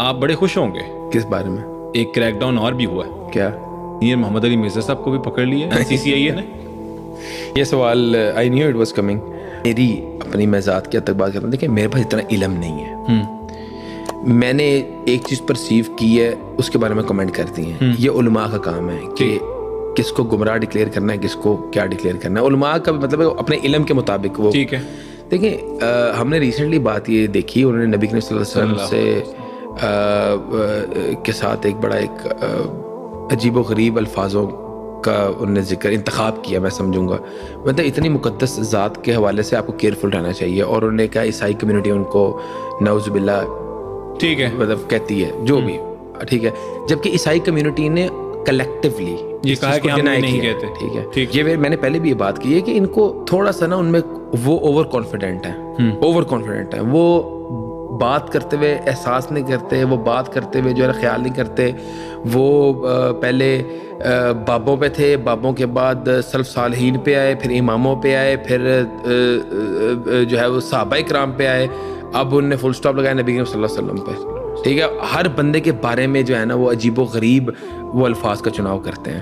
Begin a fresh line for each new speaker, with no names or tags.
آپ بڑے خوش ہوں گے.
کس بارے میں؟
ایک کریک ڈاؤن اور بھی ہوا ہے.
کیا؟
یہ محمد علی مرزا صاحب کو بھی پکڑ لیا CCIA نے.
یہ سوال I knew it was coming. میری اپنی میں ذات کی حد تک بات کرتا ہوں. دیکھیں میرے پاس اتنا علم نہیں ہے. میں نے ایک چیز پرسیو کی ہے, اس کے بارے میں کمنٹ کرتی ہیں. یہ علماء کا کام ہے کہ کس کو گمراہ ڈکلیئر کرنا ہے, کس کو کیا ڈکلیئر کرنا ہے. علماء کا مطلب اپنے علم کے مطابق وہ.
ٹھیک ہے.
دیکھیں ہم نے ریسنٹلی بات یہ دیکھی, انہوں نے نبی کریم صلی اللہ علیہ وسلم سے کے ساتھ ایک بڑا ایک عجیب و غریب الفاظوں کا انہوں نے ذکر انتخاب کیا. میں سمجھوں گا مطلب اتنی مقدس ذات کے حوالے سے آپ کو کیئرفل رہنا چاہیے. اور انہوں نے کہا عیسائی کمیونٹی ان کو نعوذ باللہ
ٹھیک ہے
مطلب کہتی ہے جو بھی ٹھیک ہے, جبکہ عیسائی کمیونٹی نے کلیکٹیولی
یہ کہا کہ ہم نہیں کہتے.
ٹھیک ہے. یہ میں نے پہلے بھی یہ بات کی ہے کہ ان کو تھوڑا سا نا ان میں وہ اوور کانفیڈنٹ ہیں. وہ بات کرتے ہوئے احساس نہیں کرتے, وہ بات کرتے ہوئے جو ہے خیال نہیں کرتے. وہ پہلے بابوں پہ تھے, بابوں کے بعد سلف صالحین پہ آئے, پھر اماموں پہ آئے, پھر جو ہے وہ صحابہ کرام پہ آئے. اب انہوں نے فل سٹاپ لگایا نبی کریم صلی اللہ علیہ وسلم پہ. ٹھیک ہے. ہر بندے کے بارے میں جو ہے نا وہ عجیب و غریب وہ الفاظ کا چناؤ کرتے ہیں.